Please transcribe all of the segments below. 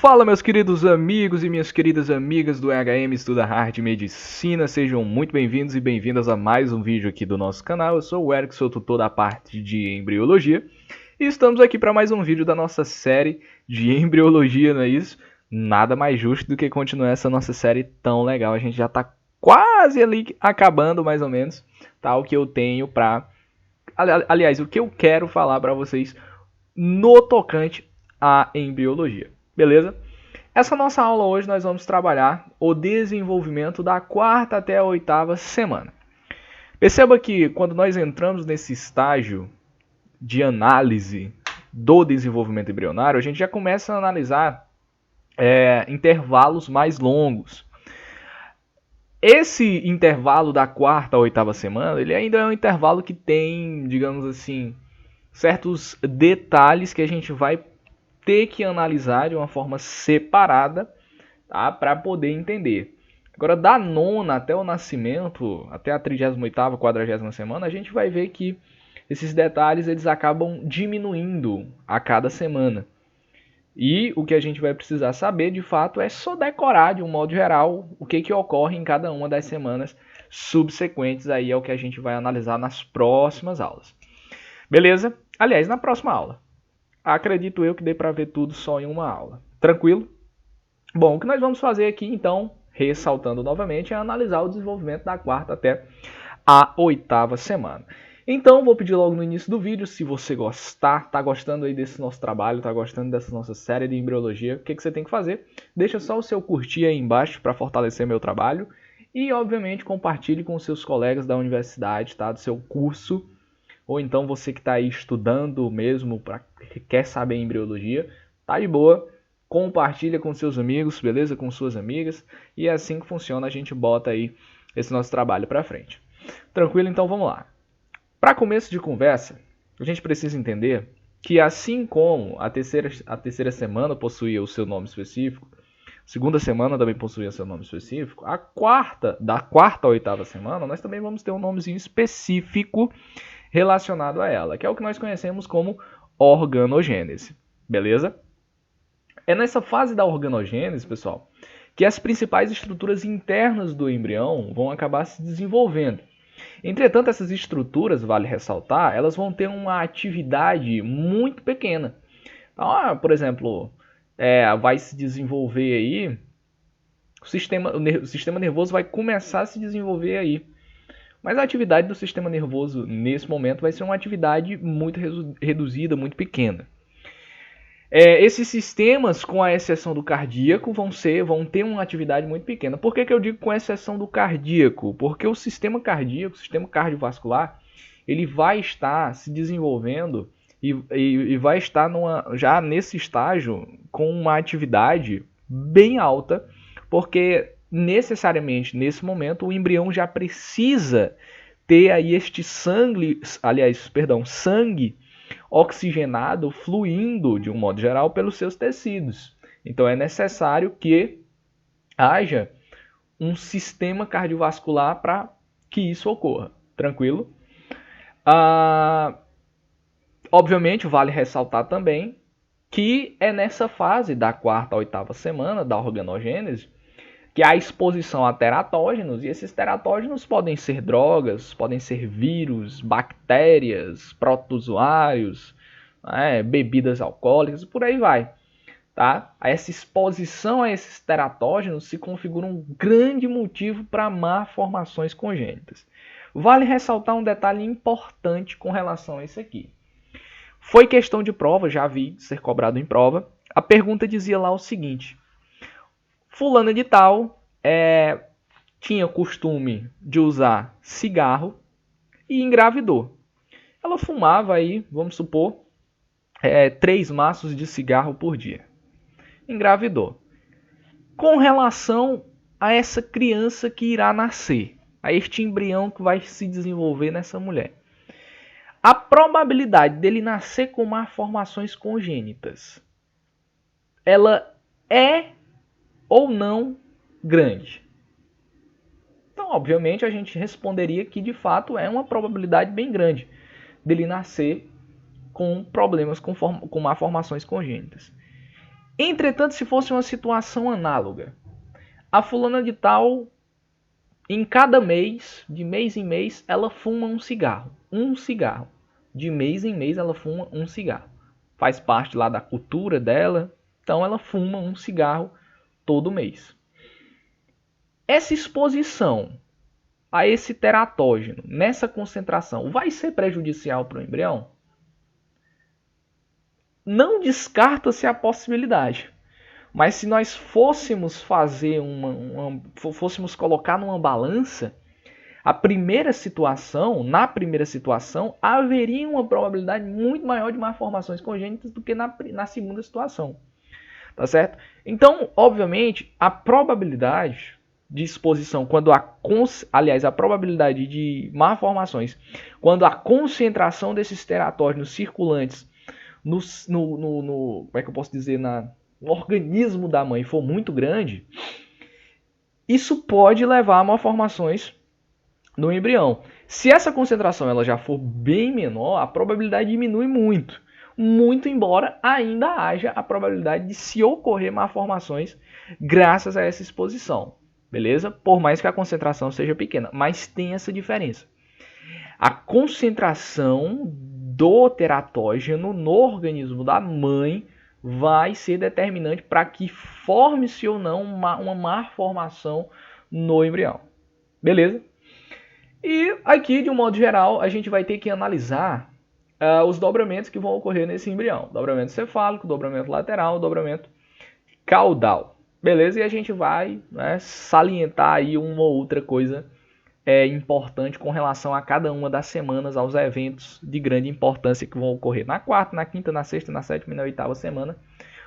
Fala, meus queridos amigos e minhas queridas amigas do EHM Estuda Hard Medicina, sejam muito bem-vindos e bem-vindas a mais um vídeo aqui do nosso canal. Eu sou o Eric, sou tutor da parte de embriologia e estamos aqui para mais um vídeo da nossa série de embriologia, não é isso? Nada mais justo do que continuar essa nossa série tão legal. A gente já está quase ali acabando, mais ou menos, tá? O que eu tenho para... Aliás, o que eu quero falar para vocês no tocante à embriologia. Beleza? Essa nossa aula hoje nós vamos trabalhar o desenvolvimento da 4ª até a 8ª semana. Perceba que quando nós entramos nesse estágio de análise do desenvolvimento embrionário, a gente já começa a analisar intervalos mais longos. Esse intervalo da 4ª à 8ª semana, ele ainda é um intervalo que tem, digamos assim, certos detalhes que a gente vai ter que analisar de uma forma separada, tá? Para poder entender. Agora, da 9ª até o nascimento, até a 38ª, 40ª semana, a gente vai ver que esses detalhes eles acabam diminuindo a cada semana. E o que a gente vai precisar saber, de fato, é só decorar, de um modo geral, o que ocorre em cada uma das semanas subsequentes. Aí é o que a gente vai analisar nas próximas aulas. Beleza? Aliás, na próxima aula. Acredito eu que dê para ver tudo só em uma aula. Tranquilo? Bom, o que nós vamos fazer aqui, então, ressaltando novamente, é analisar o desenvolvimento da 4ª até a 8ª semana. Então, vou pedir logo no início do vídeo, se você gostar, tá gostando aí desse nosso trabalho, tá gostando dessa nossa série de embriologia, o que você tem que fazer? Deixa só o seu curtir aí embaixo para fortalecer meu trabalho e, obviamente, compartilhe com os seus colegas da universidade, tá? Do seu curso. Ou então você que está aí estudando mesmo, quer saber embriologia, tá de boa, compartilha com seus amigos, beleza? Com suas amigas, e é assim que funciona, a gente bota aí esse nosso trabalho para frente. Tranquilo? Então vamos lá. Para começo de conversa, a gente precisa entender que assim como a terceira semana possuía o seu nome específico, a 2ª semana também possuía seu nome específico, da 4ª à 8ª semana nós também vamos ter um nomezinho específico relacionado a ela, que é o que nós conhecemos como organogênese, beleza? É nessa fase da organogênese, pessoal, que as principais estruturas internas do embrião vão acabar se desenvolvendo. Entretanto, essas estruturas, vale ressaltar, elas vão ter uma atividade muito pequena. Então, por exemplo, vai se desenvolver aí, o sistema nervoso vai começar a se desenvolver aí. Mas a atividade do sistema nervoso nesse momento vai ser uma atividade muito reduzida, muito pequena. Esses sistemas, com a exceção do cardíaco, vão ter uma atividade muito pequena. Por que eu digo com exceção do cardíaco? Porque o sistema cardíaco, o sistema cardiovascular, ele vai estar se desenvolvendo e vai estar já nesse estágio com uma atividade bem alta, porque necessariamente nesse momento o embrião já precisa ter aí este sangue oxigenado fluindo de um modo geral pelos seus tecidos. Então é necessário que haja um sistema cardiovascular para que isso ocorra. Tranquilo? Obviamente vale ressaltar também que é nessa fase da 4ª à 8ª semana da organogênese que há exposição a teratógenos, e esses teratógenos podem ser drogas, podem ser vírus, bactérias, protozoários, bebidas alcoólicas, por aí vai. Tá? Essa exposição a esses teratógenos se configura um grande motivo para malformações congênitas. Vale ressaltar um detalhe importante com relação a isso aqui. Foi questão de prova, já vi ser cobrado em prova. A pergunta dizia lá o seguinte: fulana de tal tinha costume de usar cigarro e engravidou. Ela fumava aí, vamos supor, 3 maços de cigarro por dia. Engravidou. Com relação a essa criança que irá nascer, a este embrião que vai se desenvolver nessa mulher, a probabilidade dele nascer com malformações congênitas, ela é ou não grande? Então, obviamente, a gente responderia que, de fato, é uma probabilidade bem grande dele nascer com problemas com malformações congênitas. Entretanto, se fosse uma situação análoga, a fulana de tal, em cada mês, de mês em mês, ela fuma um cigarro. Um cigarro. De mês em mês ela fuma um cigarro. Faz parte lá da cultura dela, então ela fuma um cigarro todo mês. Essa exposição a esse teratógeno, nessa concentração, vai ser prejudicial para o embrião? Não descarta-se a possibilidade. Mas se nós fôssemos fazer fôssemos colocar numa balança, na primeira situação, haveria uma probabilidade muito maior de malformações congênitas do que na segunda situação. Tá certo? Então, obviamente, a probabilidade de exposição, a probabilidade de malformações, quando a concentração desses teratógenos circulantes como é que eu posso dizer, no organismo da mãe for muito grande, isso pode levar a malformações no embrião. Se essa concentração ela já for bem menor, a probabilidade diminui muito. Muito embora ainda haja a probabilidade de se ocorrer malformações graças a essa exposição. Beleza? Por mais que a concentração seja pequena. Mas tem essa diferença. A concentração do teratógeno no organismo da mãe vai ser determinante para que forme-se ou não uma malformação no embrião. Beleza? E aqui, de um modo geral, a gente vai ter que analisar os dobramentos que vão ocorrer nesse embrião. Dobramento cefálico, dobramento lateral, dobramento caudal. Beleza? E a gente vai salientar aí uma ou outra coisa importante com relação a cada uma das semanas, aos eventos de grande importância que vão ocorrer na quarta, na quinta, na sexta, na sétima e na oitava semana.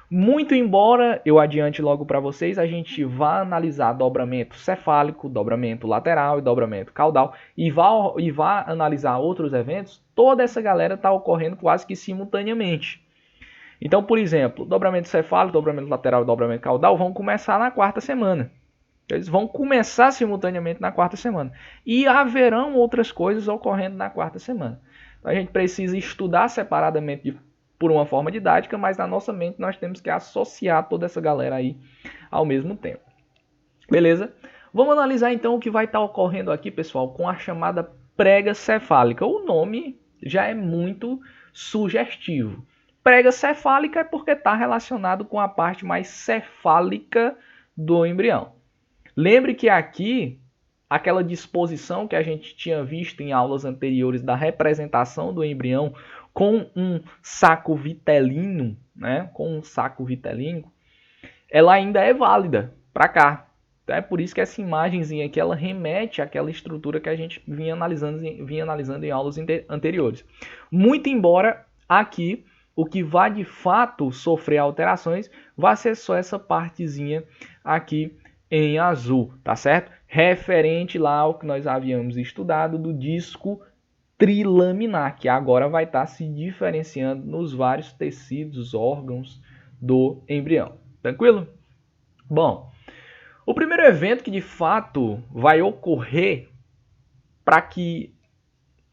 Muito embora eu adiante logo para vocês, a gente vai analisar dobramento cefálico, dobramento lateral e dobramento caudal e vai analisar outros eventos, toda essa galera está ocorrendo quase que simultaneamente. Então, por exemplo, dobramento cefálico, dobramento lateral e dobramento caudal vão começar na quarta semana. Eles vão começar simultaneamente na quarta semana. E haverão outras coisas ocorrendo na quarta semana. Então, a gente precisa estudar separadamente por uma forma didática, mas na nossa mente nós temos que associar toda essa galera aí ao mesmo tempo. Beleza? Vamos analisar então o que vai estar ocorrendo aqui, pessoal, com a chamada prega cefálica. O nome já é muito sugestivo. Prega cefálica é porque está relacionado com a parte mais cefálica do embrião. Lembre que aqui, aquela disposição que a gente tinha visto em aulas anteriores da representação do embrião com um saco vitelino, ela ainda é válida para cá. É por isso que essa imagenzinha aqui ela remete àquela estrutura que a gente vinha analisando em aulas anteriores. Muito embora aqui o que vai de fato sofrer alterações vai ser só essa partezinha aqui em azul, tá certo? Referente lá ao que nós havíamos estudado do disco trilaminar, que agora vai estar se diferenciando nos vários tecidos, órgãos do embrião. Tranquilo? Bom, o primeiro evento que de fato vai ocorrer para que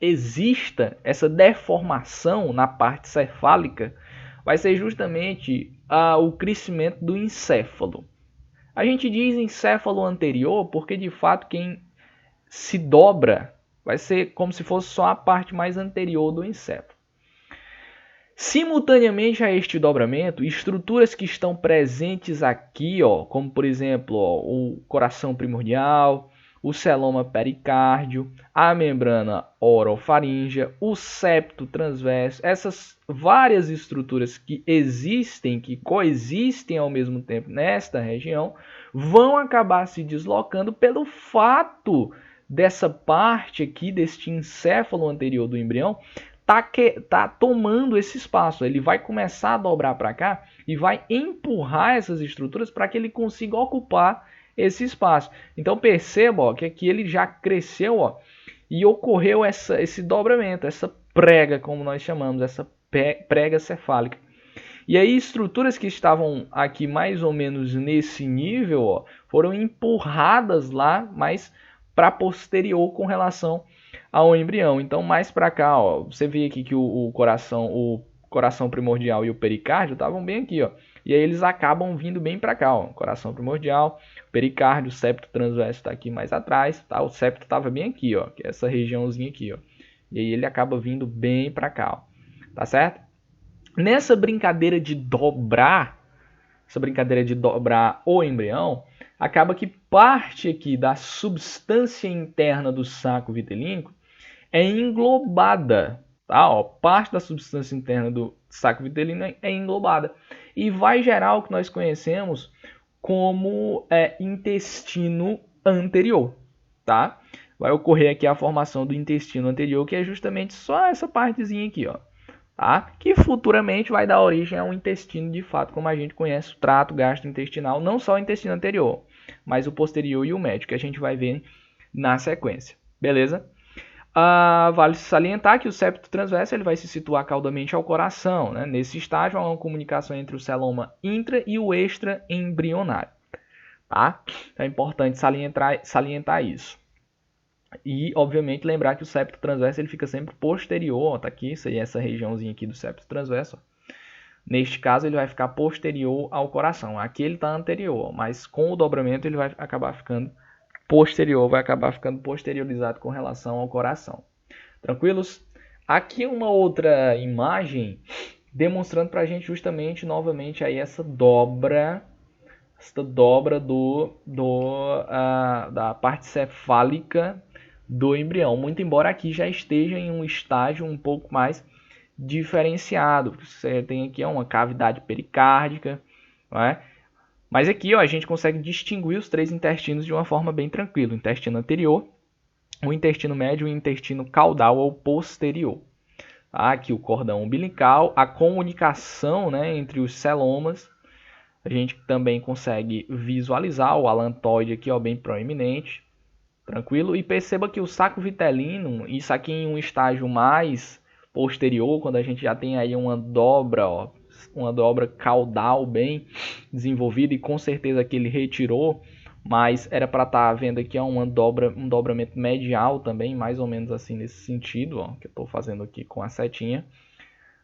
exista essa deformação na parte cefálica vai ser justamente o crescimento do encéfalo. A gente diz encéfalo anterior porque de fato quem se dobra vai ser como se fosse só a parte mais anterior do encéfalo. Simultaneamente a este dobramento, estruturas que estão presentes aqui, como por exemplo o coração primordial, o celoma pericárdio, a membrana orofaríngea, o septo transverso, essas várias estruturas que existem, que coexistem ao mesmo tempo nesta região, vão acabar se deslocando pelo fato dessa parte aqui, deste encéfalo anterior do embrião, tá tomando esse espaço. Ele vai começar a dobrar para cá e vai empurrar essas estruturas para que ele consiga ocupar esse espaço. Então perceba que aqui ele já cresceu e ocorreu esse dobramento, essa prega, como nós chamamos, essa prega cefálica. E aí estruturas que estavam aqui mais ou menos nesse nível foram empurradas lá, mas para posterior com relação ao embrião. Então mais para cá, você vê aqui que o coração, o coração primordial e o pericárdio estavam bem aqui, ó. E aí eles acabam vindo bem para cá, ó. Coração primordial, pericárdio, o septo transverso está aqui mais atrás, tá? O septo estava bem aqui, ó, que é essa regiãozinha aqui, ó. E aí ele acaba vindo bem para cá, ó. Tá certo? Nessa brincadeira de dobrar, o embrião, acaba que parte aqui da substância interna do saco vitelínico é englobada, tá? Ó, parte da substância interna do saco vitelino é englobada e vai gerar o que nós conhecemos como intestino anterior, tá? Vai ocorrer aqui a formação do intestino anterior, que é justamente só essa partezinha aqui, ó, tá? Que futuramente vai dar origem a um intestino de fato, como a gente conhece o trato gastrointestinal, não só o intestino anterior, mas o posterior e o médio, que a gente vai ver na sequência, beleza? Vale salientar que o septo transverso ele vai se situar caudalmente ao coração, né? Nesse estágio há uma comunicação entre o celoma intra e o extraembrionário, tá? Então é importante salientar isso. E, obviamente, lembrar que o septo transverso ele fica sempre posterior, ó, tá aqui, isso aí, essa regiãozinha aqui do septo transverso, ó. Neste caso, ele vai ficar posterior ao coração. Aqui ele está anterior, mas com o dobramento ele vai acabar ficando posterior, vai acabar ficando posteriorizado com relação ao coração. Tranquilos? Aqui uma outra imagem demonstrando para a gente justamente, novamente, aí essa dobra da parte cefálica do embrião. Muito embora aqui já esteja em um estágio um pouco mais diferenciado. Você tem aqui uma cavidade pericárdica, não é? Mas aqui, ó, a gente consegue distinguir os três intestinos de uma forma bem tranquila. O intestino anterior, o intestino médio e o intestino caudal ou posterior. Tá? Aqui o cordão umbilical, a comunicação, né, entre os celomas. A gente também consegue visualizar o alantoide aqui, ó, bem proeminente. Tranquilo? E perceba que o saco vitelino, isso aqui em um estágio mais posterior, quando a gente já tem aí uma dobra, ó, uma dobra caudal bem desenvolvida, e com certeza que ele retirou, mas era para estar vendo aqui um dobramento medial também, mais ou menos assim nesse sentido, ó, que eu estou fazendo aqui com a setinha.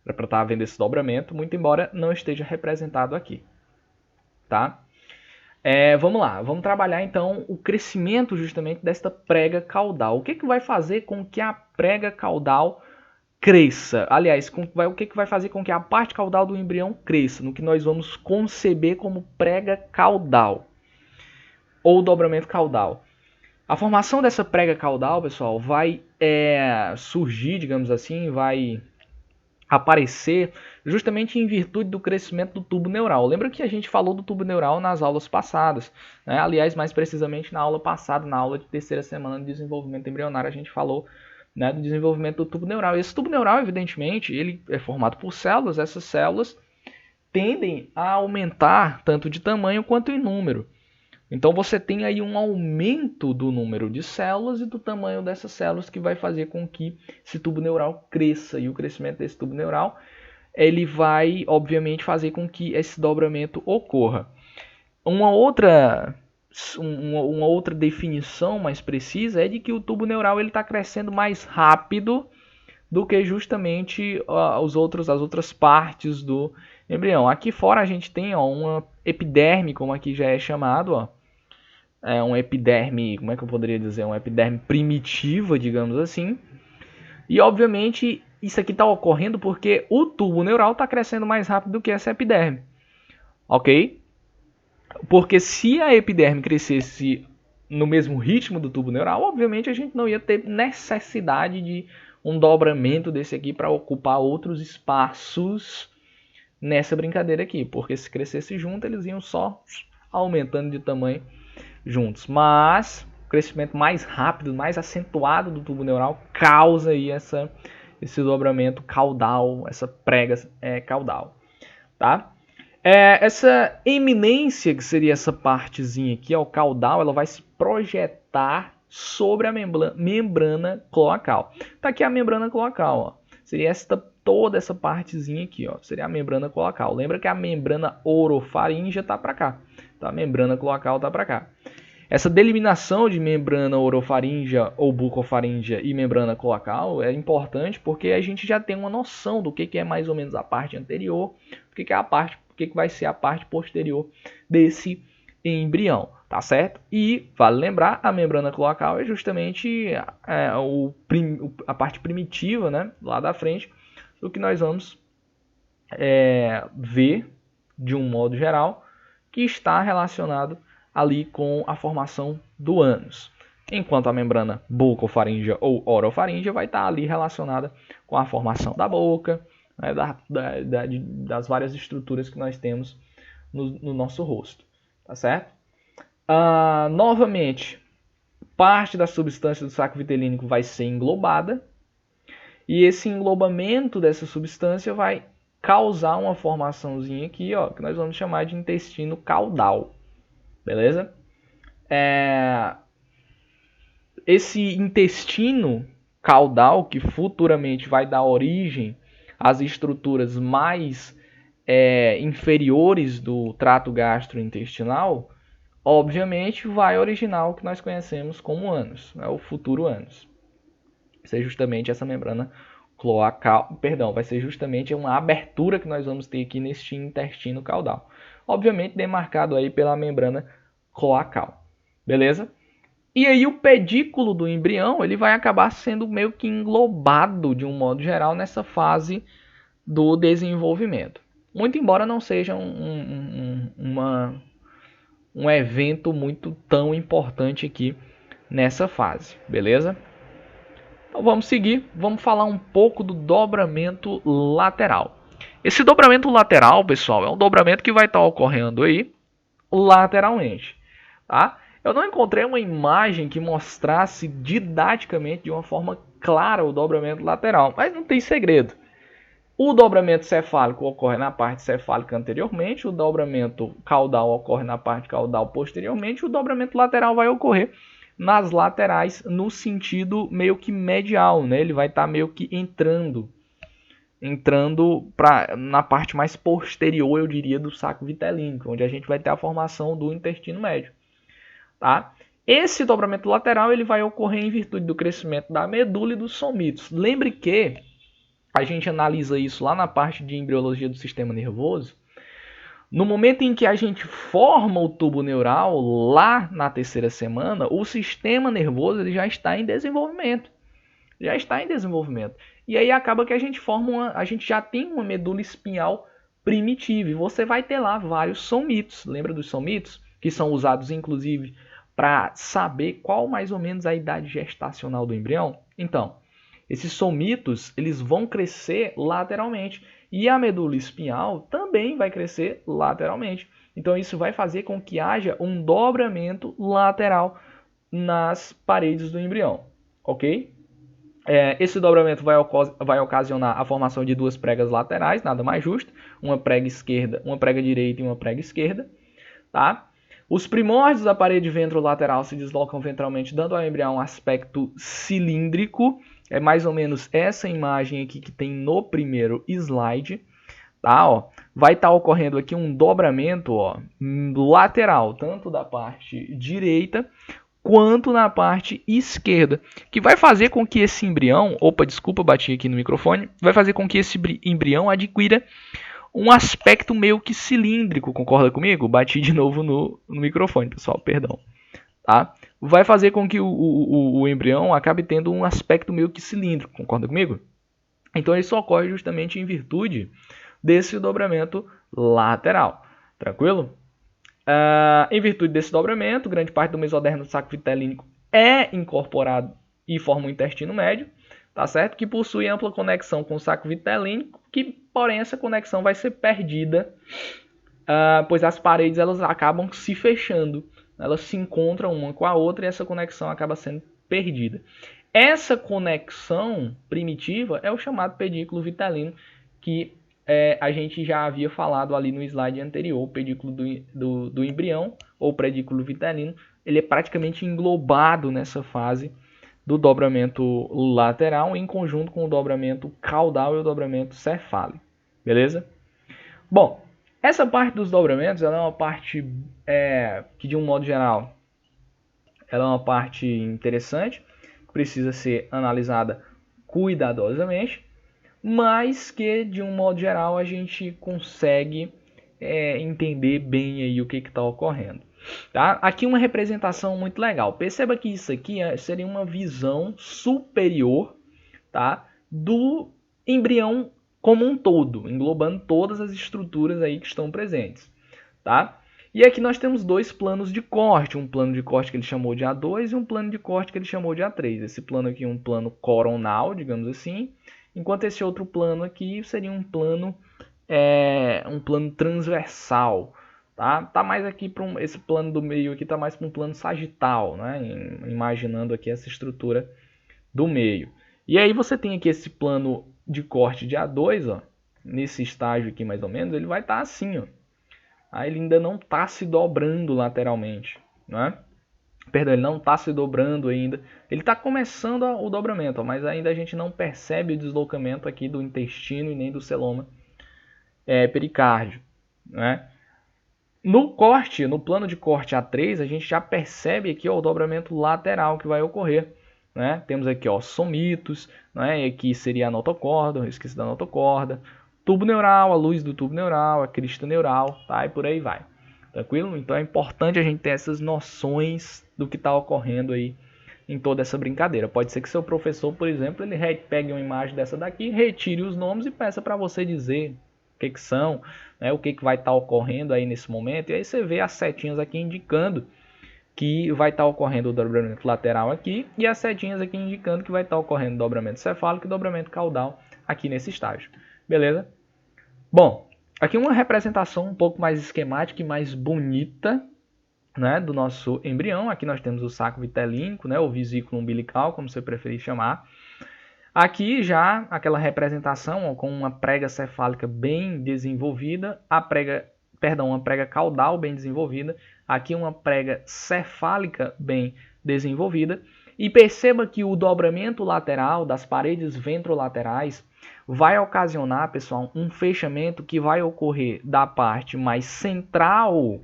Era para estar vendo esse dobramento, muito embora não esteja representado aqui, tá? Vamos lá, vamos trabalhar então o crescimento justamente desta prega caudal. O que vai fazer com que a prega caudal cresça? Aliás, o que vai fazer com que a parte caudal do embrião cresça? No que nós vamos conceber como prega caudal ou dobramento caudal. A formação dessa prega caudal, pessoal, vai surgir, digamos assim, vai aparecer justamente em virtude do crescimento do tubo neural. Lembra que a gente falou do tubo neural nas aulas passadas, né? Aliás, mais precisamente na aula passada, na aula de terceira semana de desenvolvimento embrionário, a gente falou, né, do desenvolvimento do tubo neural. Esse tubo neural, evidentemente, ele é formado por células. Essas células tendem a aumentar tanto de tamanho quanto em número. Então você tem aí um aumento do número de células e do tamanho dessas células, que vai fazer com que esse tubo neural cresça. E o crescimento desse tubo neural, ele vai, obviamente, fazer com que esse dobramento ocorra. Uma outra definição mais precisa é de que o tubo neural está crescendo mais rápido do que justamente as outras partes do embrião. Aqui fora a gente tem, ó, uma epiderme, como aqui já é chamado, ó. É uma epiderme, como é que eu poderia dizer? Uma epiderme primitiva, digamos assim. E obviamente isso aqui está ocorrendo porque o tubo neural está crescendo mais rápido do que essa epiderme. Ok? Porque se a epiderme crescesse no mesmo ritmo do tubo neural, obviamente a gente não ia ter necessidade de um dobramento desse aqui para ocupar outros espaços nessa brincadeira aqui. Porque se crescesse junto, eles iam só aumentando de tamanho juntos. Mas o crescimento mais rápido, mais acentuado do tubo neural causa aí esse dobramento caudal, essa prega caudal, tá? Essa eminência, que seria essa partezinha aqui, o caudal, ela vai se projetar sobre a membrana cloacal. Tá aqui a membrana cloacal, ó. Seria toda essa partezinha aqui, ó. Seria a membrana cloacal. Lembra que a membrana orofaríngea tá para cá. Então a membrana cloacal tá para cá. Essa delimitação de membrana orofaríngea ou bucofaríngea e membrana cloacal é importante porque a gente já tem uma noção do que é mais ou menos a parte anterior, o que é a parte, o que vai ser a parte posterior desse embrião, tá certo? E vale lembrar, a membrana cloacal é justamente a parte primitiva, né, lá da frente, do que nós vamos ver de um modo geral, que está relacionado ali com a formação do ânus. Enquanto a membrana bucofaríngea ou orofaríngea vai estar ali relacionada com a formação da boca, né, das várias estruturas que nós temos no nosso rosto. Tá certo? Novamente, parte da substância do saco vitelínico vai ser englobada. E esse englobamento dessa substância vai causar uma formaçãozinha aqui, ó, que nós vamos chamar de intestino caudal. Beleza? Esse intestino caudal, que futuramente vai dar origem às estruturas mais inferiores do trato gastrointestinal, obviamente vai originar o que nós conhecemos como ânus, né, o futuro ânus. Vai ser justamente essa membrana cloacal, vai ser justamente uma abertura que nós vamos ter aqui neste intestino caudal. Obviamente demarcado aí pela membrana cloacal. Beleza? E aí o pedículo do embrião, ele vai acabar sendo meio que englobado de um modo geral nessa fase do desenvolvimento. Muito embora não seja um evento muito tão importante aqui nessa fase, beleza? Então vamos seguir, vamos falar um pouco do dobramento lateral. Esse dobramento lateral, pessoal, é um dobramento que vai estar ocorrendo aí lateralmente, tá? Eu não encontrei uma imagem que mostrasse didaticamente de uma forma clara o dobramento lateral, mas não tem segredo. O dobramento cefálico ocorre na parte cefálica anteriormente, o dobramento caudal ocorre na parte caudal posteriormente, o dobramento lateral vai ocorrer nas laterais no sentido meio que medial, né? Ele vai estar meio que entrando na parte mais posterior, eu diria, do saco vitelínico, onde a gente vai ter a formação do intestino médio, tá? Esse dobramento lateral ele vai ocorrer em virtude do crescimento da medula e dos somitos. Lembre que a gente analisa isso lá na parte de embriologia do sistema nervoso. No momento em que a gente forma o tubo neural, lá na terceira semana, o sistema nervoso ele já está em desenvolvimento. E aí acaba que a gente a gente já tem uma medula espinhal primitiva. E você vai ter lá vários somitos. Lembra dos somitos? Que são usados, inclusive, para saber qual mais ou menos a idade gestacional do embrião. Então, esses somitos eles vão crescer lateralmente. E a medula espinhal também vai crescer lateralmente. Então isso vai fazer com que haja um dobramento lateral nas paredes do embrião. Ok? Esse dobramento vai ocasionar a formação de duas pregas laterais, nada mais justo. Uma prega esquerda, uma prega direita e uma prega esquerda. Tá? Os primórdios da parede ventrolateral se deslocam ventralmente, dando ao embrião um aspecto cilíndrico. É mais ou menos essa imagem aqui que tem no primeiro slide. Tá, ó. Vai estar ocorrendo aqui um dobramento, ó, lateral, tanto da parte direita quanto na parte esquerda, que vai fazer com que esse embrião, desculpa, bati aqui no microfone, vai fazer com que esse embrião adquira um aspecto meio que cilíndrico, concorda comigo? Bati de novo no microfone, pessoal, perdão. Tá? Vai fazer com que o embrião acabe tendo um aspecto meio que cilíndrico, concorda comigo? Então isso ocorre justamente em virtude desse dobramento lateral, tranquilo? Em virtude desse dobramento, grande parte do mesodermo do saco vitelínico é incorporado e forma um intestino médio, tá certo? Que possui ampla conexão com o saco vitelínico, que porém essa conexão vai ser perdida, pois as paredes elas acabam se fechando. Elas se encontram uma com a outra e essa conexão acaba sendo perdida. Essa conexão primitiva é o chamado pedículo vitelino, que a gente já havia falado ali no slide anterior. O pedículo do embrião, ou pedículo vitelino, ele é praticamente englobado nessa fase do dobramento lateral, em conjunto com o dobramento caudal e o dobramento cefálico. Beleza? Bom, essa parte dos dobramentos ela é uma parte que, de um modo geral, ela é uma parte interessante, precisa ser analisada cuidadosamente, mas que de um modo geral a gente consegue entender bem aí o que está ocorrendo. Tá? Aqui uma representação muito legal. Perceba que isso aqui seria uma visão superior, tá, do embrião como um todo, englobando todas as estruturas aí que estão presentes. Tá? E aqui nós temos dois planos de corte, um plano de corte que ele chamou de A2 e um plano de corte que ele chamou de A3. Esse plano aqui é um plano coronal, digamos assim, enquanto esse outro plano aqui seria um plano transversal. Tá mais aqui para esse plano do meio aqui está mais para um plano sagital, né? Imaginando aqui essa estrutura do meio. E aí você tem aqui esse plano de corte de A2, ó, nesse estágio aqui mais ou menos, ele vai estar assim, ó. Aí ele ainda não está se dobrando lateralmente, né? Perdão, ele não está se dobrando ainda. Ele está começando o dobramento, ó, mas ainda a gente não percebe o deslocamento aqui do intestino e nem do celoma pericárdio, né? No plano de corte A3, a gente já percebe aqui ó, o dobramento lateral que vai ocorrer. Né? Temos aqui ó, somitos, né? E aqui seria a notocorda, eu esqueci da notocorda, tubo neural, a luz do tubo neural, a crista neural, tá? E por aí vai. Tranquilo? Então é importante a gente ter essas noções do que está ocorrendo aí em toda essa brincadeira. Pode ser que seu professor, por exemplo, ele pegue uma imagem dessa daqui, retire os nomes e peça para você dizer o que são, né, o que vai estar ocorrendo aí nesse momento. E aí você vê as setinhas aqui indicando que vai estar ocorrendo o dobramento lateral aqui e as setinhas aqui indicando que vai estar ocorrendo o dobramento cefálico e dobramento caudal aqui nesse estágio. Beleza? Bom, aqui uma representação um pouco mais esquemática e mais bonita, né, do nosso embrião. Aqui nós temos o saco vitelínico, né, ou vesículo umbilical, como você preferir chamar. Aqui já aquela representação ó, com uma prega cefálica bem desenvolvida, uma prega caudal bem desenvolvida, aqui uma prega cefálica bem desenvolvida. E perceba que o dobramento lateral das paredes ventrolaterais vai ocasionar, pessoal, um fechamento que vai ocorrer da parte mais central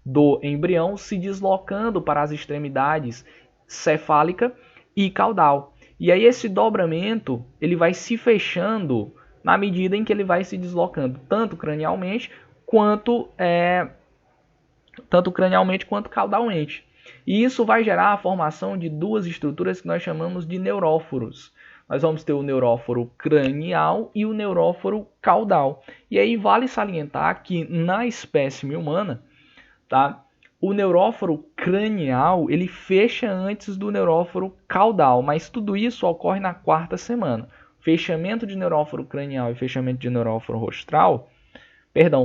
do embrião se deslocando para as extremidades cefálica e caudal. E aí esse dobramento ele vai se fechando na medida em que ele vai se deslocando tanto cranialmente quanto caudalmente. E isso vai gerar a formação de duas estruturas que nós chamamos de neuróforos. Nós vamos ter o neuróforo cranial e o neuróforo caudal. E aí vale salientar que na espécime humana, tá? O neuróforo cranial ele fecha antes do neuróforo caudal, mas tudo isso ocorre na 4ª semana. Fechamento de neuróforo cranial e fechamento de neuróforo rostral,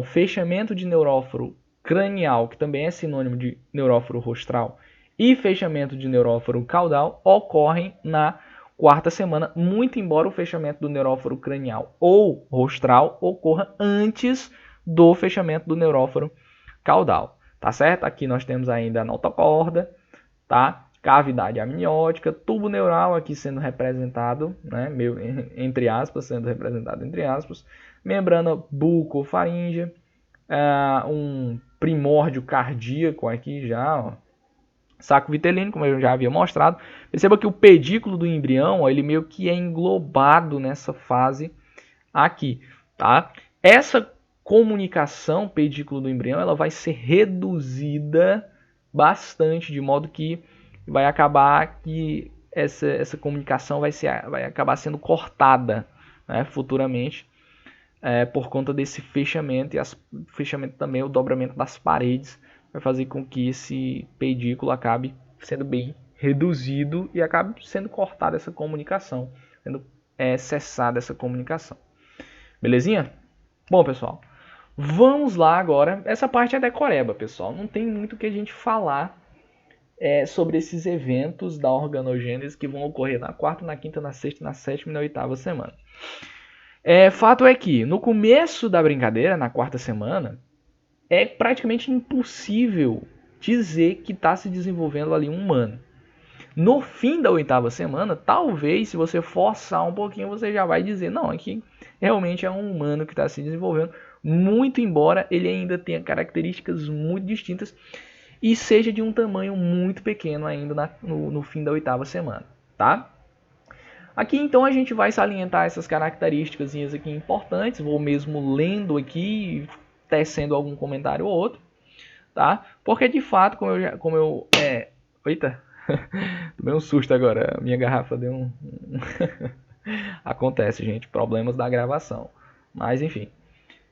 fechamento de neuróforo cranial, que também é sinônimo de neuróforo rostral, e fechamento de neuróforo caudal ocorrem na 4ª semana, muito embora o fechamento do neuróforo cranial ou rostral ocorra antes do fechamento do neuróforo caudal. Tá certo? Aqui nós temos ainda a notocorda, tá? Cavidade amniótica, tubo neural aqui sendo representado, né? Entre aspas, membrana bucofaríngea, um primórdio cardíaco aqui já, ó. Saco vitelino, como eu já havia mostrado. Perceba que o pedículo do embrião, ó, ele meio que é englobado nessa fase aqui, tá? Essa comunicação pedículo do embrião ela vai ser reduzida bastante, de modo que vai acabar que essa comunicação vai acabar sendo cortada, né, futuramente, por conta desse fechamento, e fechamento também, o dobramento das paredes, vai fazer com que esse pedículo acabe sendo bem reduzido e acabe sendo cortada essa comunicação, sendo cessada essa comunicação. Belezinha? Bom, pessoal, vamos lá agora. Essa parte é decoreba, pessoal. Não tem muito o que a gente falar sobre esses eventos da organogênese que vão ocorrer na 4ª, na 5ª, na 6ª, na 7ª e na 8ª semana. Fato é que no começo da brincadeira, na 4ª semana, é praticamente impossível dizer que está se desenvolvendo ali um humano. No fim da 8ª semana, talvez, se você forçar um pouquinho, você já vai dizer, não, aqui realmente é um humano que está se desenvolvendo, muito embora ele ainda tenha características muito distintas. e seja de um tamanho muito pequeno ainda no fim da 8ª semana, tá? Aqui então a gente vai salientar essas características aqui importantes, vou mesmo lendo aqui, tecendo algum comentário ou outro, tá? Porque de fato, eita, tomei um susto agora, a minha garrafa deu um... Acontece, gente, problemas da gravação. Mas enfim,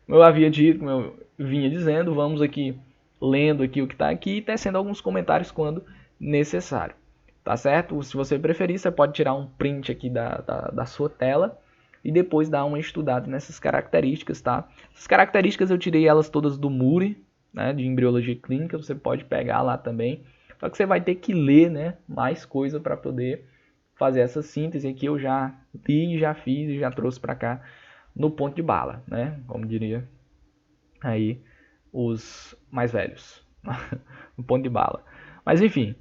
como eu havia dito, como eu vinha dizendo, vamos aqui lendo aqui o que está aqui e tecendo alguns comentários quando necessário. Tá certo? Se você preferir, você pode tirar um print aqui da sua tela e depois dar uma estudada nessas características, tá? Essas características eu tirei elas todas do Muri, né, de embriologia clínica, você pode pegar lá também. Só que você vai ter que ler, né, mais coisa para poder fazer essa síntese aqui. Eu já li, já fiz e já trouxe para cá no ponto de bala, né? Como diria aí os mais velhos, no ponto de bala. Mas enfim,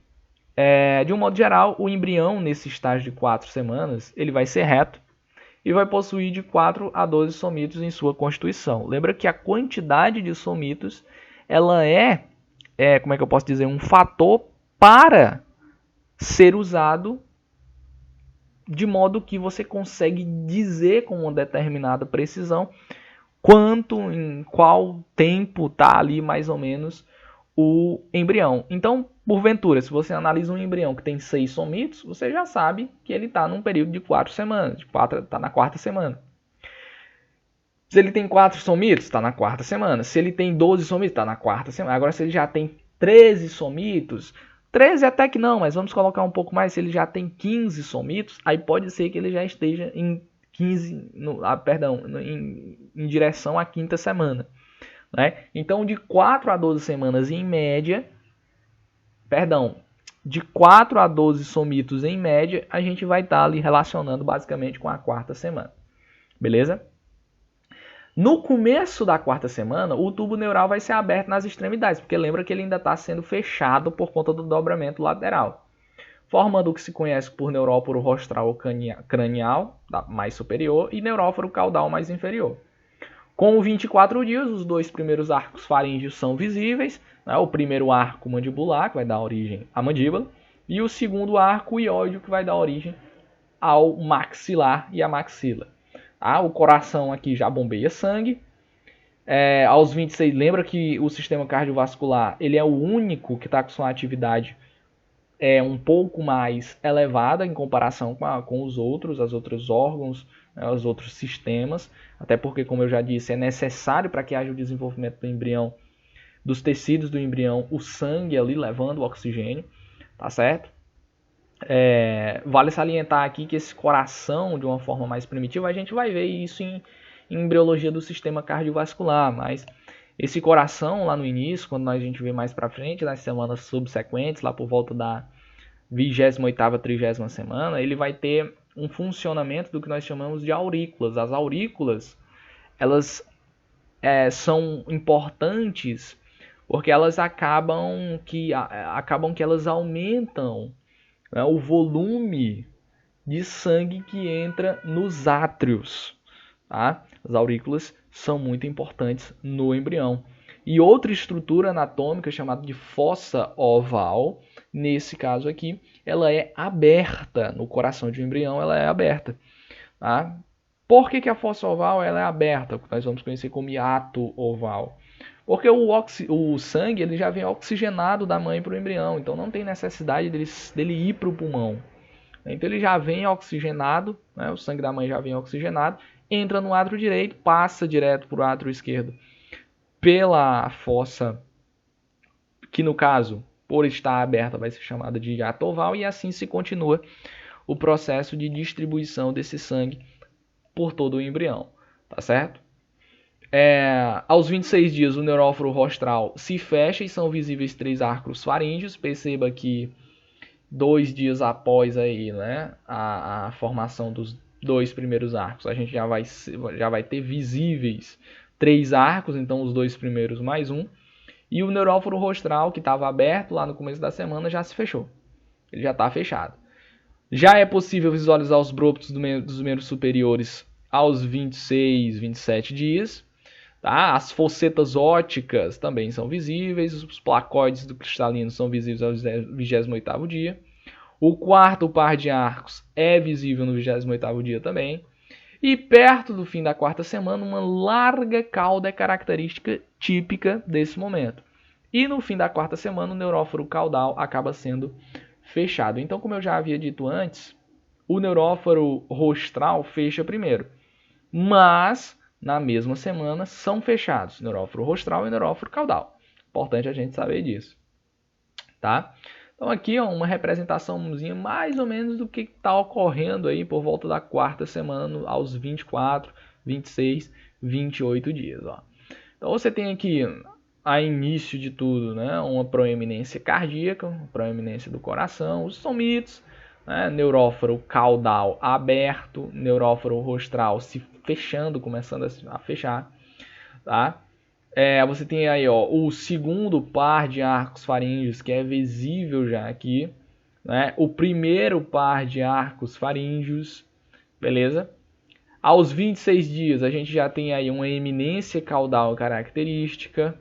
de um modo geral, o embrião nesse estágio de 4 semanas, ele vai ser reto e vai possuir de 4 a 12 somitos em sua constituição. Lembra que a quantidade de somitos, ela como é que eu posso dizer, um fator para ser usado de modo que você consegue dizer com uma determinada precisão em qual tempo está ali mais ou menos o embrião. Então, porventura, se você analisa um embrião que tem 6 somitos, você já sabe que ele está num período de 4 semanas, está na 4ª semana. Se ele tem 4 somitos, está na 4ª semana. Se ele tem 12 somitos, está na 4ª semana. Agora, se ele já tem 13 somitos, 13 até que não, mas vamos colocar um pouco mais. Se ele já tem 15 somitos, aí pode ser que ele já esteja em 15, em direção à 5ª semana. Né? Então, de 4 a 12 semanas em média, de 4 a 12 somitos em média, a gente vai estar ali relacionando basicamente com a 4ª semana. Beleza? No começo da 4ª semana, o tubo neural vai ser aberto nas extremidades, porque lembra que ele ainda está sendo fechado por conta do dobramento lateral, formando o que se conhece por neuróforo rostral ou cranial, mais superior, e neuróforo caudal mais inferior. Com 24 dias, os 2 primeiros arcos faríngeos são visíveis, né? O primeiro arco mandibular, que vai dar origem à mandíbula, e o segundo arco ióide, que vai dar origem ao maxilar e à maxila. O coração aqui já bombeia sangue. Aos 26, lembra que o sistema cardiovascular ele é o único que está com sua atividade um pouco mais elevada em comparação com os outros órgãos, os outros sistemas. Até porque, como eu já disse, é necessário para que haja o desenvolvimento do embrião, dos tecidos do embrião, o sangue ali levando o oxigênio, tá certo? Vale salientar aqui que esse coração, de uma forma mais primitiva, a gente vai ver isso em embriologia do sistema cardiovascular, mas esse coração lá no início, quando a gente vê mais para frente, nas semanas subsequentes, lá por volta da 28ª, 30ª semana, ele vai ter um funcionamento do que nós chamamos de aurículas. As aurículas, elas são importantes porque elas acabam que elas aumentam, né, o volume de sangue que entra nos átrios. Tá? As aurículas são muito importantes no embrião. E outra estrutura anatômica chamada de fossa oval, nesse caso aqui, ela é aberta. No coração de um embrião, ela é aberta. Tá? Por que a fossa oval ela é aberta? Nós vamos conhecer como hiato oval. Porque o sangue ele já vem oxigenado da mãe para o embrião, então não tem necessidade dele ir para o pulmão. Então ele já vem oxigenado, né? O sangue da mãe já vem oxigenado, entra no átrio direito, passa direto para o átrio esquerdo pela fossa, que no caso, por estar aberta, vai ser chamada de hiato oval, e assim se continua o processo de distribuição desse sangue por todo o embrião, tá certo? Aos 26 dias, o neuróforo rostral se fecha e são visíveis 3 arcos faríngeos. Perceba que 2 dias após aí, né, a formação dos 2 primeiros arcos, a gente já vai ter visíveis 3 arcos, então os 2 primeiros mais um. E o neuróforo rostral, que estava aberto lá no começo da semana, já se fechou. Ele já está fechado. Já é possível visualizar os brôptos dos membros superiores aos 26, 27 dias. Tá? As fossetas ópticas também são visíveis, os placoides do cristalino são visíveis ao 28º dia. O quarto par de arcos é visível no 28º dia também. E perto do fim da quarta semana, uma larga cauda é característica típica desse momento. E no fim da quarta semana, o neuróforo caudal acaba sendo fechado. Então, como eu já havia dito antes, o neuróforo rostral fecha primeiro. Mas, na mesma semana, são fechados neuróforo rostral e neuróforo caudal. Importante a gente saber disso. Tá? Então aqui, ó, uma representaçãozinha mais ou menos do que está ocorrendo aí por volta da quarta semana aos 24, 26, 28 dias. Ó. Então você tem aqui, a início de tudo, né, uma proeminência cardíaca, uma proeminência do coração, os somitos, né, neuróforo caudal aberto, neuróforo rostral se fechando, começando a fechar, tá? Você tem aí, ó, o segundo par de arcos faríngeos, que é visível já aqui, né? O primeiro par de arcos faríngeos, beleza? Aos 26 dias, a gente já tem aí uma eminência caudal característica.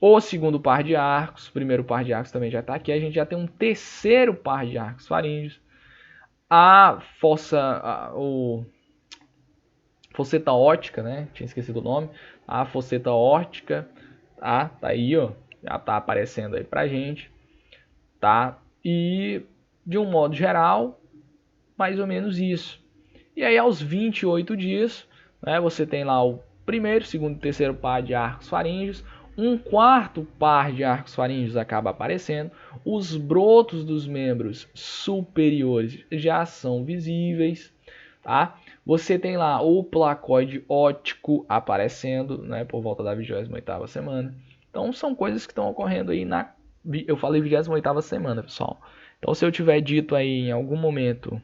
O segundo par de arcos, o primeiro par de arcos também já está aqui. A gente já tem um terceiro par de arcos faríngeos. A fosseta óptica, né? Tinha esquecido o nome. A fosseta óptica, tá aí, ó, já tá aparecendo aí pra gente, tá? E de um modo geral, mais ou menos isso. E aí aos 28 dias, né, você tem lá o primeiro, segundo e terceiro par de arcos faríngeos, um quarto par de arcos faríngeos acaba aparecendo, os brotos dos membros superiores já são visíveis, tá? Você tem lá o placoide óptico aparecendo, né, por volta da 28ª semana. Então são coisas que estão ocorrendo aí eu falei 28ª semana, pessoal. Então se eu tiver dito aí em algum momento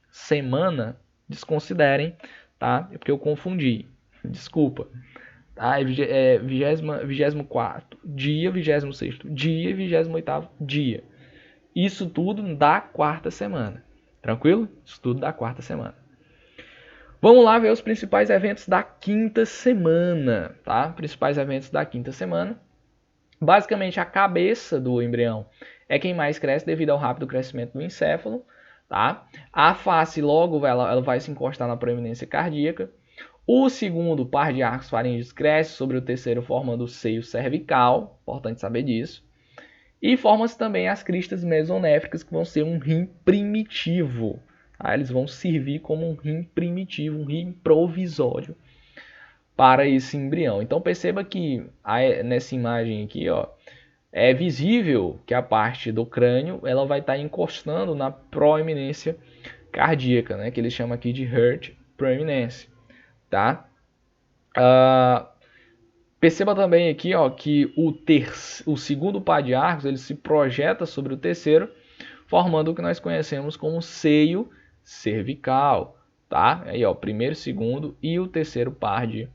semana, desconsiderem, tá? É porque eu confundi. Desculpa. Tá? 24º dia, 26º dia e 28º dia. Isso tudo da quarta semana. Tranquilo? Isso tudo da quarta semana. Vamos lá ver os principais eventos da quinta semana, tá? Principais eventos da quinta semana. Basicamente, a cabeça do embrião é quem mais cresce devido ao rápido crescimento do encéfalo, tá? A face logo ela vai se encostar na proeminência cardíaca. O segundo par de arcos faríngeos cresce sobre o terceiro, formando o seio cervical. Importante saber disso. E forma-se também as cristas mesonéficas, que vão ser um rim primitivo. Eles vão servir como um rim primitivo, um rim provisório para esse embrião. Então perceba que nessa imagem aqui, ó, é visível que a parte do crânio ela vai estar encostando na proeminência cardíaca, né, que eles chamam aqui de heart proeminence, tá? Perceba também aqui, ó, que o segundo par de arcos ele se projeta sobre o terceiro, formando o que nós conhecemos como seio cervical, tá? Aí, ó, primeiro, segundo e o terceiro par de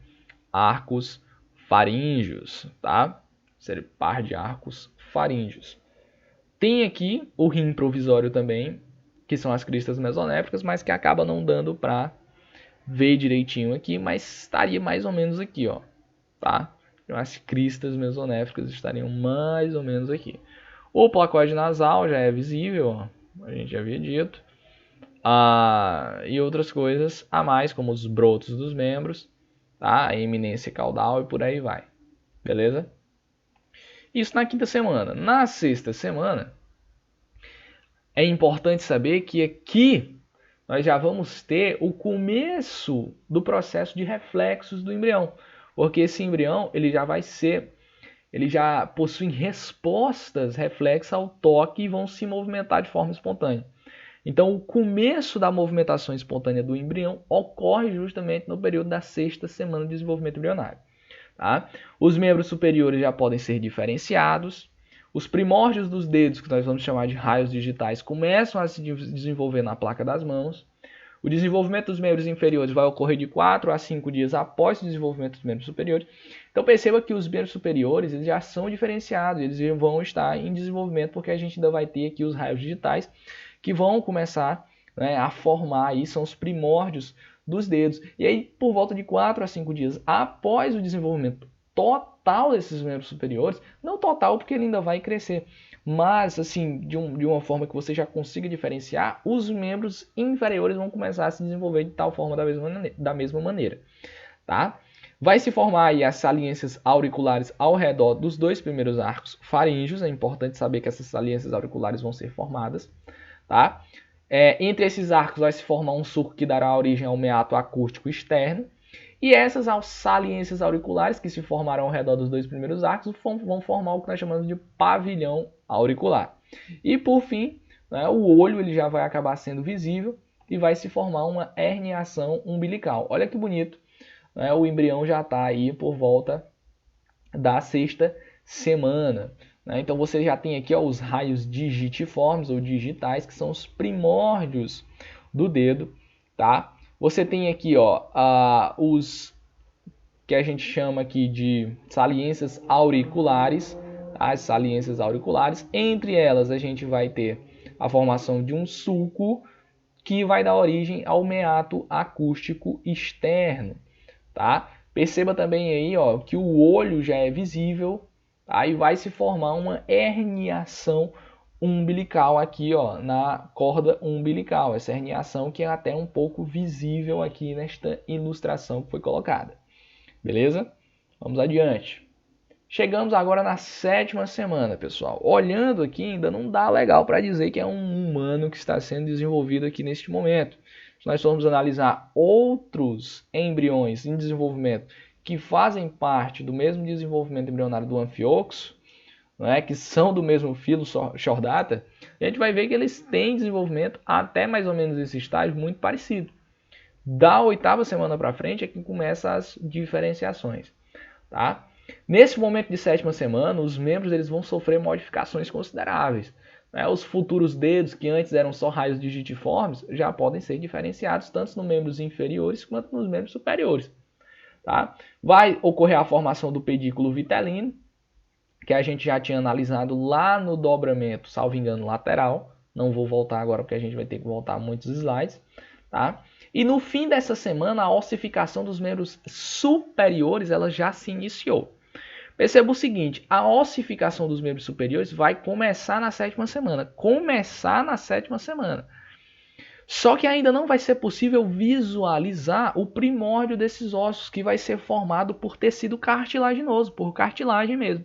arcos faríngeos, tá? Par de arcos faríngeos. Tem aqui o rim provisório também, que são as cristas mesonéficas, mas que acaba não dando para ver direitinho aqui, mas estaria mais ou menos aqui, ó, tá? As cristas mesonéficas estariam mais ou menos aqui. O placoide nasal já é visível, ó, a gente já havia dito. E outras coisas a mais, como os brotos dos membros, tá? A eminência caudal e por aí vai. Beleza? Isso na quinta semana. Na sexta semana, é importante saber que aqui nós já vamos ter o começo do processo de reflexos do embrião. Porque esse embrião ele já possui respostas reflexas ao toque e vão se movimentar de forma espontânea. Então, o começo da movimentação espontânea do embrião ocorre justamente no período da sexta semana de desenvolvimento embrionário. Tá? Os membros superiores já podem ser diferenciados. Os primórdios dos dedos, que nós vamos chamar de raios digitais, começam a se desenvolver na placa das mãos. O desenvolvimento dos membros inferiores vai ocorrer de 4 a 5 dias após o desenvolvimento dos membros superiores. Então perceba que os membros superiores eles já são diferenciados, eles vão estar em desenvolvimento porque a gente ainda vai ter aqui os raios digitais que vão começar, né, a formar, aí são os primórdios dos dedos. E aí, por volta de 4 a 5 dias após o desenvolvimento total desses membros superiores, não total porque ele ainda vai crescer, mas assim, de uma forma que você já consiga diferenciar, os membros inferiores vão começar a se desenvolver de tal forma da mesma maneira, tá? Vai se formar aí as saliências auriculares ao redor dos 2 primeiros arcos faríngeos. É importante saber que essas saliências auriculares vão ser formadas, tá? Entre esses arcos vai se formar um sulco que dará origem ao meato acústico externo. E essas saliências auriculares que se formarão ao redor dos 2 primeiros arcos vão formar o que nós chamamos de pavilhão auricular. E por fim, né, o olho ele já vai acabar sendo visível e vai se formar uma herniação umbilical. Olha que bonito. O embrião já está aí por volta da 6ª semana. Então você já tem aqui os raios digitiformes ou digitais, que são os primórdios do dedo, tá? Você tem aqui os que a gente chama aqui de saliências auriculares, as saliências auriculares. Entre elas a gente vai ter a formação de um sulco que vai dar origem ao meato acústico externo. Tá? Perceba também aí que o olho já é visível, tá? E vai se formar uma herniação umbilical aqui na corda umbilical. Essa herniação que é até um pouco visível aqui nesta ilustração que foi colocada. Beleza? Vamos adiante. Chegamos agora na 7ª semana, pessoal. Olhando aqui ainda não dá legal para dizer que é um humano que está sendo desenvolvido aqui neste momento. Se nós formos analisar outros embriões em desenvolvimento que fazem parte do mesmo desenvolvimento embrionário do Amphioxus, que são do mesmo filo Chordata, a gente vai ver que eles têm desenvolvimento até mais ou menos esse estágio muito parecido. Da 8ª semana para frente é que começam as diferenciações. Tá? Nesse momento de 7ª semana, os membros eles vão sofrer modificações consideráveis. Os futuros dedos, que antes eram só raios digitiformes, já podem ser diferenciados tanto nos membros inferiores quanto nos membros superiores. Tá? Vai ocorrer a formação do pedículo vitelino, que a gente já tinha analisado lá no dobramento, salvo engano, lateral. Não vou voltar agora porque a gente vai ter que voltar muitos slides. Tá? E no fim dessa semana, a ossificação dos membros superiores ela já se iniciou. Perceba o seguinte, a ossificação dos membros superiores vai começar na 7ª semana. Só que ainda não vai ser possível visualizar o primórdio desses ossos, que vai ser formado por tecido cartilaginoso, por cartilagem mesmo.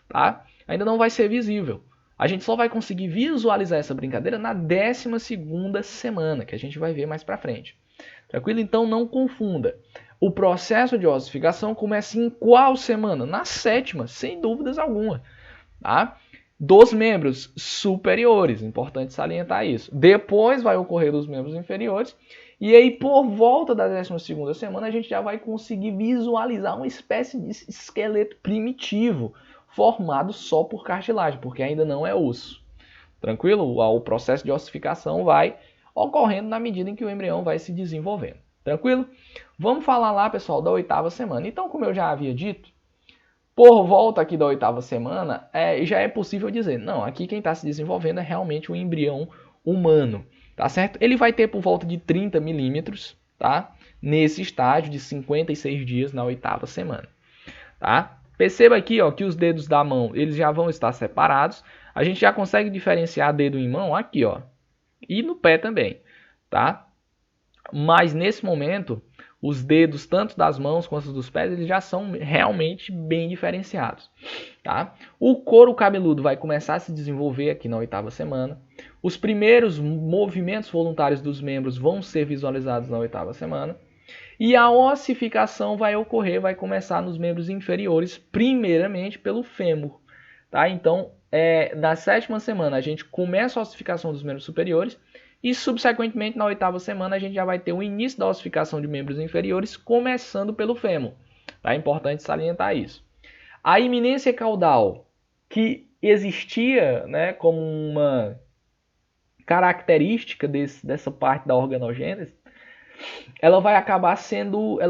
Tá? Ainda não vai ser visível. A gente só vai conseguir visualizar essa brincadeira na 12ª semana, que a gente vai ver mais pra frente. Tranquilo? Então não confunda. O processo de ossificação começa em qual semana? Na 7ª, sem dúvidas alguma. Tá? Dos membros superiores, importante salientar isso. Depois vai ocorrer dos membros inferiores. E aí, por volta da 12ª semana, a gente já vai conseguir visualizar uma espécie de esqueleto primitivo, formado só por cartilagem, porque ainda não é osso. Tranquilo? O processo de ossificação vai ocorrendo na medida em que o embrião vai se desenvolvendo. Tranquilo? Vamos falar lá, pessoal, da 8ª semana. Então, como eu já havia dito, por volta aqui da 8ª semana, já é possível dizer, não, aqui quem está se desenvolvendo é realmente o embrião humano, tá certo? Ele vai ter por volta de 30 milímetros, tá? Nesse estágio de 56 dias na 8ª semana, tá? Perceba aqui, que os dedos da mão, eles já vão estar separados. A gente já consegue diferenciar dedo em mão aqui, e no pé também, tá? Mas nesse momento, os dedos, tanto das mãos quanto dos pés, eles já são realmente bem diferenciados. Tá? O couro cabeludo vai começar a se desenvolver aqui na 8ª semana. Os primeiros movimentos voluntários dos membros vão ser visualizados na 8ª semana. E a ossificação vai ocorrer, vai começar nos membros inferiores, primeiramente pelo fêmur. Tá? Então, na 7ª semana, a gente começa a ossificação dos membros superiores. E, subsequentemente, na 8ª semana, a gente já vai ter o início da ossificação de membros inferiores, começando pelo fêmur. É importante salientar isso. A iminência caudal, que existia como uma característica dessa parte da organogênese, ela vai acabar sumindo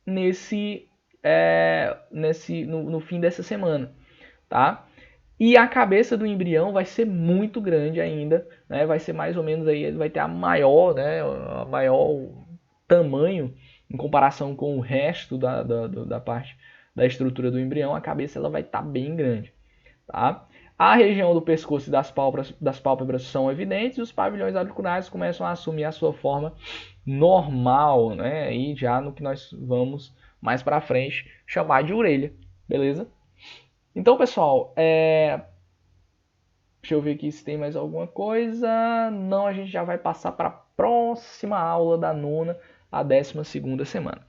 no fim dessa semana. Tá? E a cabeça do embrião vai ser muito grande ainda, né? Vai ser mais ou menos aí, ele vai ter a maior, né? A maior tamanho em comparação com o resto da parte da estrutura do embrião. A cabeça ela vai estar bem grande, tá? A região do pescoço e das pálpebras são evidentes e os pavilhões auriculares começam a assumir a sua forma normal, né? E já no que nós vamos mais para frente chamar de orelha, beleza? Então, pessoal, deixa eu ver aqui se tem mais alguma coisa. Não, a gente já vai passar para a próxima aula da nona, a 12ª semana.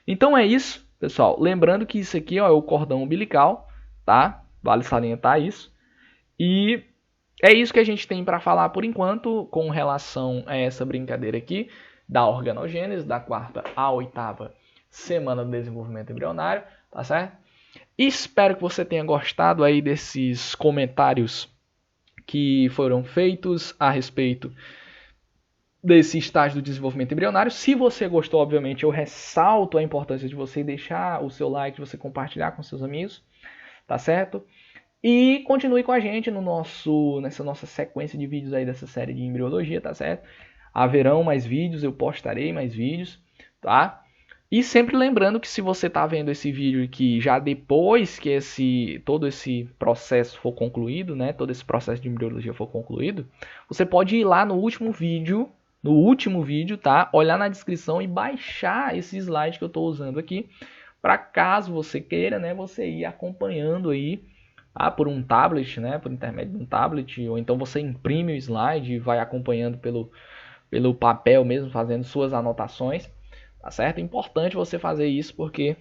Então é isso, pessoal. Lembrando que isso aqui ó, é o cordão umbilical, tá? Vale salientar isso. E é isso que a gente tem para falar por enquanto com relação a essa brincadeira aqui da organogênese, da 4ª à 8ª semana do desenvolvimento embrionário, tá certo? Espero que você tenha gostado aí desses comentários que foram feitos a respeito desse estágio do desenvolvimento embrionário. Se você gostou, obviamente, eu ressalto a importância de você deixar o seu like, de você compartilhar com seus amigos, tá certo? E continue com a gente nessa nossa sequência de vídeos aí dessa série de embriologia, tá certo? Haverão mais vídeos, eu postarei mais vídeos, tá? E sempre lembrando que se você está vendo esse vídeo aqui já depois que todo esse processo for concluído, né, todo esse processo de embriologia for concluído, você pode ir lá no último vídeo, tá, olhar na descrição e baixar esse slide que eu estou usando aqui, para caso você queira, né, você ir acompanhando aí, por um tablet, né, por intermédio de um tablet, ou então você imprime o slide e vai acompanhando pelo papel mesmo, fazendo suas anotações. Tá certo? É importante você fazer isso porque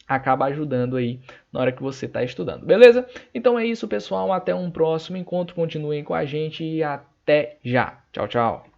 acaba ajudando aí na hora que você está estudando. Beleza? Então é isso, pessoal. Até um próximo encontro. Continuem com a gente e até já. Tchau, tchau.